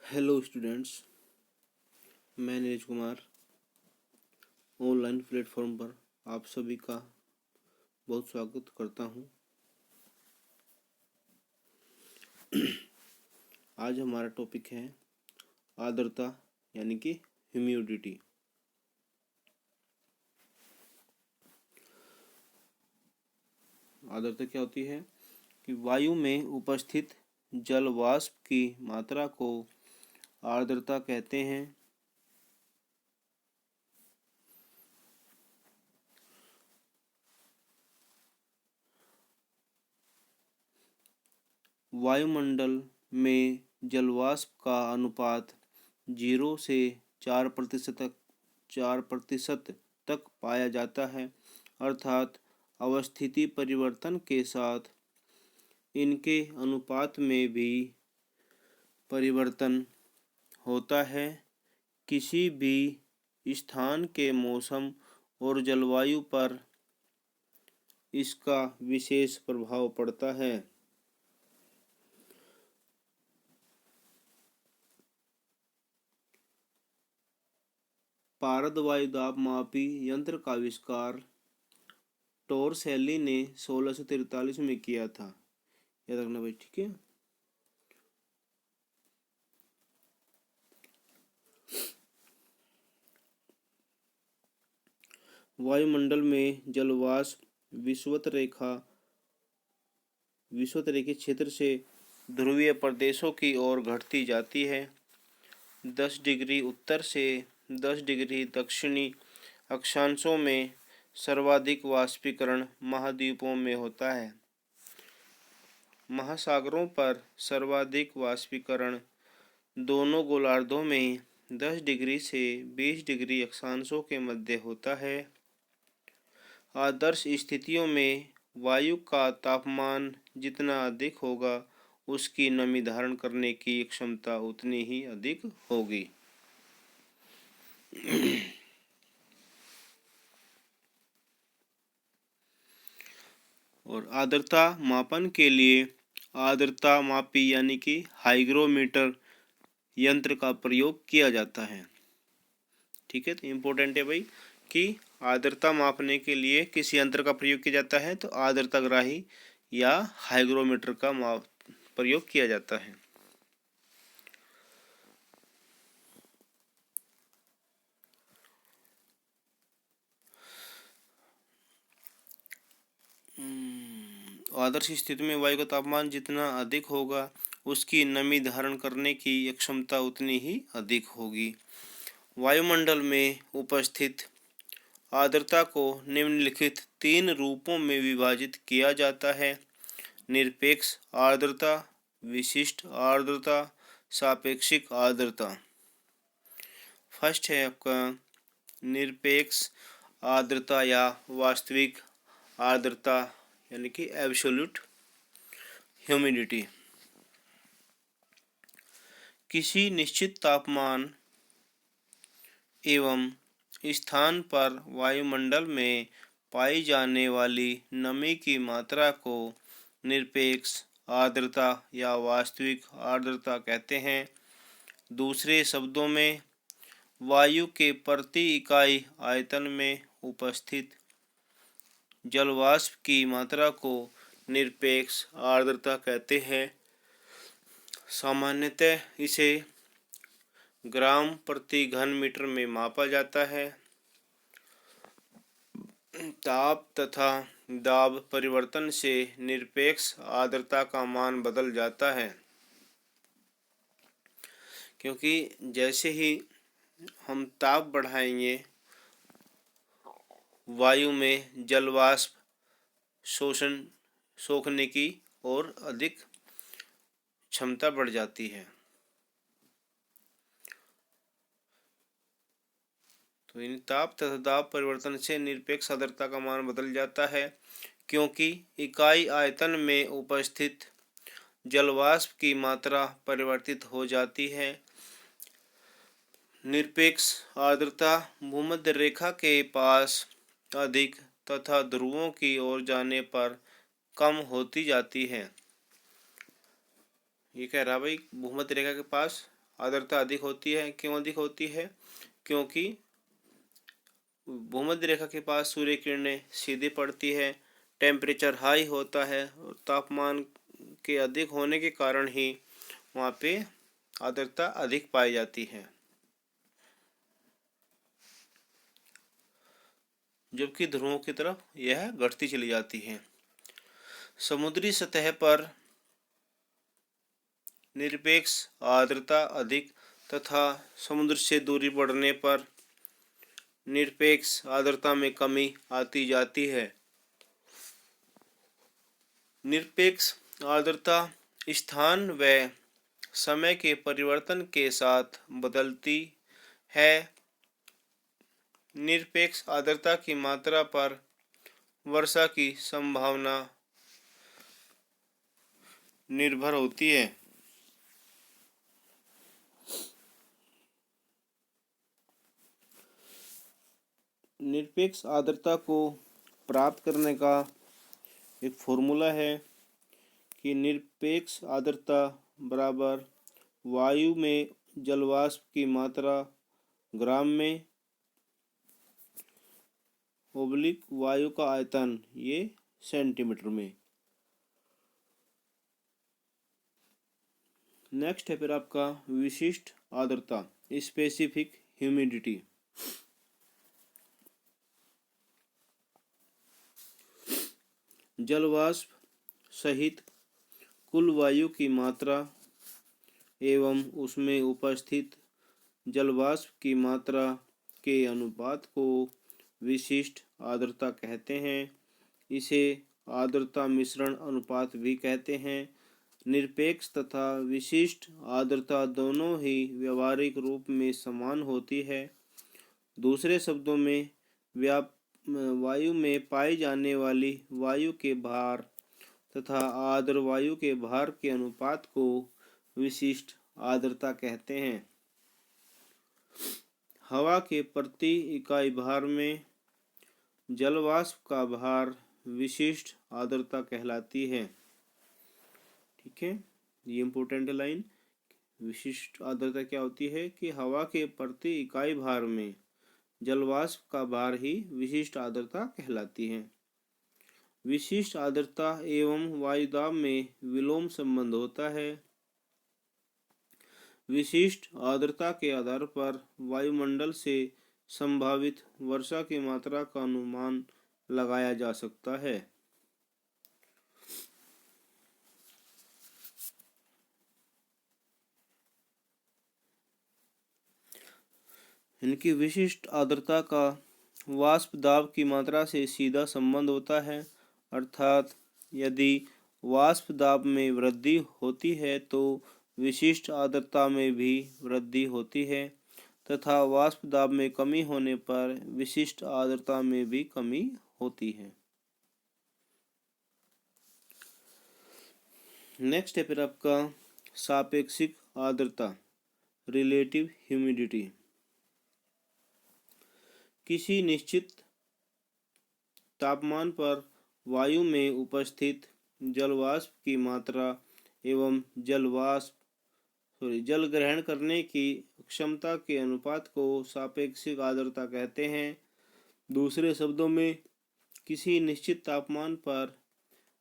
Hello students, मैं Neeraj Kumar online platform पर आप सभी का बहुत स्वागत करता हूं। आज हमारा टॉपिक है आर्द्रता यानी कि ह्यूमिडिटी। आर्द्रता क्या होती है कि वायु में उपस्थित जल वाष्प की मात्रा को आर्द्रता कहते हैं। वायुमंडल में जलवाष्प का अनुपात 0 से 4% तक पाया जाता है, अर्थात अवस्थिति परिवर्तन के साथ इनके अनुपात में भी परिवर्तन होता है। किसी भी स्थान के मौसम और जलवायु पर इसका विशेष प्रभाव पड़ता है। पारद वायुदाब मापी यंत्र का आविष्कार टोरसेली ने 1643 में किया था। याद रखना भाई, ठीक है। वायुमंडल में जलवाष्प विषुवत रेखा क्षेत्र से ध्रुवीय प्रदेशों की ओर घटती जाती है। 10 डिग्री उत्तर से 10 डिग्री दक्षिणी अक्षांशों में सर्वाधिक वाष्पीकरण महाद्वीपों में होता है। महासागरों पर सर्वाधिक वाष्पीकरण दोनों गोलार्धों में 10 डिग्री से 20 डिग्री अक्षांशों के मध्य होता है। आदर्श स्थितियों में वायु का तापमान जितना अधिक होगा, उसकी नमी धारण करने की क्षमता उतनी ही अधिक होगी। और आर्द्रता मापन के लिए आर्द्रता मापी यानी कि हाइग्रोमीटर यंत्र का प्रयोग किया जाता है। ठीक है, तो इम्पोर्टेंट है भाई कि आर्द्रता मापने के लिए किस यंत्र का प्रयोग किया जाता है, तो आर्द्रताग्राही या हाइग्रोमीटर का प्रयोग किया जाता है। आदर्श स्थिति में वायु का तापमान जितना अधिक होगा, उसकी नमी धारण करने की क्षमता उतनी ही अधिक होगी। वायुमंडल में उपस्थित आर्द्रता को निम्नलिखित 3 रूपों में विभाजित किया जाता है: निरपेक्ष आर्द्रता, विशिष्ट आर्द्रता, सापेक्षिक आर्द्रता। फर्स्ट है आपका निरपेक्ष आर्द्रता या वास्तविक आर्द्रता यानी कि एब्सोल्यूट ह्यूमिडिटी। किसी निश्चित तापमान एवं स्थान पर वायुमंडल में पाई जाने वाली नमी की मात्रा को निरपेक्ष आर्द्रता या वास्तविक आर्द्रता कहते हैं। दूसरे शब्दों में, वायु के प्रति इकाई आयतन में उपस्थित जलवाष्प की मात्रा को निरपेक्ष आर्द्रता कहते हैं। सामान्यतः इसे ग्राम प्रति घन मीटर में मापा जाता है। ताप तथा दाब परिवर्तन से निरपेक्ष आर्द्रता का मान बदल जाता है, क्योंकि जैसे ही हम ताप बढ़ाएंगे, वायु में जलवाष्प सोखने की और अधिक क्षमता बढ़ जाती है। तो इन ताप तथा दाब परिवर्तन से निरपेक्ष आर्द्रता का मान बदल जाता है, क्योंकि इकाई आयतन में उपस्थित जलवाष्प की मात्रा परिवर्तित हो जाती है। निरपेक्ष आर्द्रता भूमध्य रेखा के पास अधिक तथा ध्रुवों की ओर जाने पर कम होती जाती है। ये कह रहा भाई भूमध्य रेखा के पास आर्द्रता अधिक होती है। क्यों अधिक होती है? क्योंकि भूमध्य रेखा के पास सूर्य किरणें सीधी पड़ती है, टेम्परेचर हाई होता है और तापमान के अधिक होने के कारण ही वहाँ पे आर्द्रता अधिक पाई जाती है। जबकि ध्रुवों की तरफ यह घटती चली जाती है। समुद्री सतह पर निरपेक्ष आर्द्रता अधिक तथा समुद्र से दूरी बढ़ने पर निरपेक्ष आर्द्रता में कमी आती जाती है। निरपेक्ष आर्द्रता स्थान व समय के परिवर्तन के साथ बदलती है। निरपेक्ष आर्द्रता की मात्रा पर वर्षा की संभावना निर्भर होती है। निरपेक्ष आर्द्रता को प्राप्त करने का एक फॉर्मूला है कि निरपेक्ष आर्द्रता बराबर वायु में जलवाष्प की मात्रा ग्राम में ओब्लिक वायु का आयतन ये सेंटीमीटर में। नेक्स्ट है फिर आपका विशिष्ट आर्द्रता, स्पेसिफिक ह्यूमिडिटी। जलवाष्प सहित कुल वायु की मात्रा एवं उसमें उपस्थित जलवाष्प की मात्रा के अनुपात को विशिष्ट आर्द्रता कहते हैं। इसे आर्द्रता मिश्रण अनुपात भी कहते हैं। निरपेक्ष तथा विशिष्ट आर्द्रता दोनों ही व्यवहारिक रूप में समान होती है। दूसरे शब्दों में वायु में पाई जाने वाली वायु के भार तथा आर्द्र वायु के भार के अनुपात को विशिष्ट आर्द्रता कहते हैं। हवा के प्रति इकाई भार में जलवाष्प का भार विशिष्ट आर्द्रता कहलाती है। ठीक है, ये इम्पोर्टेंट लाइन। विशिष्ट आर्द्रता क्या होती है कि हवा के प्रति इकाई भार में जलवाष्प का भार ही विशिष्ट आर्द्रता कहलाती है। विशिष्ट आर्द्रता एवं वायुदाब में विलोम संबंध होता है। विशिष्ट आर्द्रता के आधार पर वायुमंडल से संभावित वर्षा की मात्रा का अनुमान लगाया जा सकता है। इनकी विशिष्ट आर्द्रता का वाष्प दाब की मात्रा से सीधा संबंध होता है, अर्थात यदि वाष्प दाब में वृद्धि होती है तो विशिष्ट आर्द्रता में भी वृद्धि होती है तथा वाष्प दाब में कमी होने पर विशिष्ट आर्द्रता में भी कमी होती है। नेक्स्ट है फिर आपका सापेक्षिक आर्द्रता, रिलेटिव ह्यूमिडिटी। किसी निश्चित तापमान पर वायु में उपस्थित जलवाष्प की मात्रा एवं जल ग्रहण करने की क्षमता के अनुपात को सापेक्षिक आर्द्रता कहते हैं। दूसरे शब्दों में किसी निश्चित तापमान पर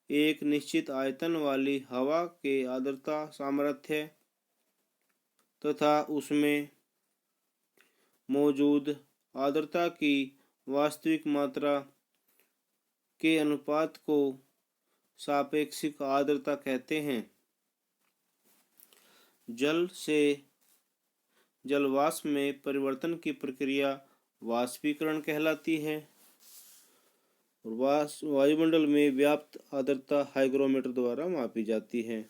एक निश्चित आयतन वाली हवा के आर्द्रता सामर्थ्य तथा उसमें मौजूद आर्द्रता की वास्तविक मात्रा के अनुपात को सापेक्षिक आर्द्रता कहते हैं। जल से जलवाष्प में परिवर्तन की प्रक्रिया वाष्पीकरण कहलाती है और वायुमंडल में व्याप्त आर्द्रता हाइग्रोमीटर द्वारा मापी जाती है।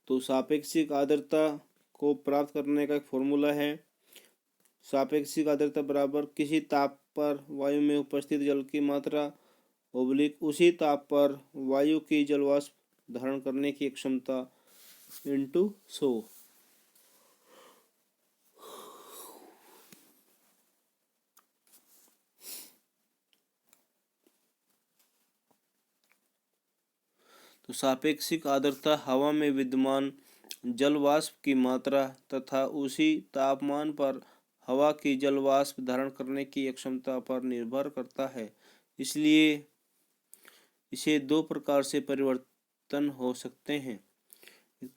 तो सापेक्षिक आर्द्रता को प्राप्त करने का एक फॉर्मूला है। सापेक्षिक आर्द्रता बराबर किसी ताप पर वायु में उपस्थित जल की मात्रा ओब्लिक उसी ताप पर वायु की जलवाष्प धारण करने की क्षमता इंटू 100। तो सापेक्षिक आर्द्रता हवा में विद्यमान जल वाष्प की मात्रा तथा उसी तापमान पर हवा की जल वाष्प धारण करने की क्षमता पर निर्भर करता है। इसलिए इसे दो प्रकार से परिवर्तन हो सकते हैं।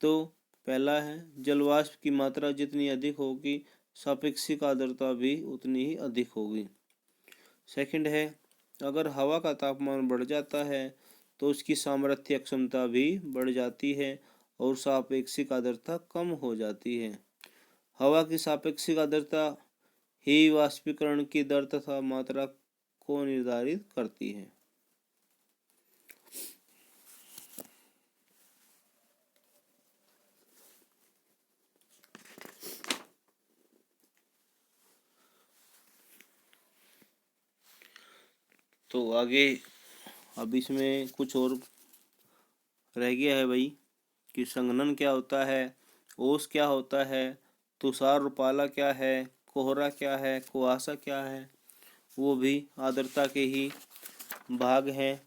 तो पहला है, जल वाष्प की मात्रा जितनी अधिक होगी सापेक्षिक आर्द्रता भी उतनी ही अधिक होगी। सेकंड है, अगर हवा का तापमान बढ़ जाता है तो उसकी सामर्थ्य क्षमता भी बढ़ जाती है और सापेक्षिक आर्द्रता कम हो जाती है। हवा की सापेक्षिक आर्द्रता ही वाष्पीकरण की दर तथा मात्रा को निर्धारित करती है। तो आगे अब इसमें कुछ और रह गया है भाई कि संघनन क्या होता है, ओस क्या होता है, तुषार रुपाला क्या है, कोहरा क्या है, कुहासा क्या है, वो भी आर्द्रता के ही भाग हैं।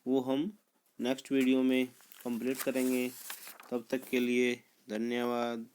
वो हम नेक्स्ट वीडियो में कंप्लीट करेंगे। तब तक के लिए धन्यवाद।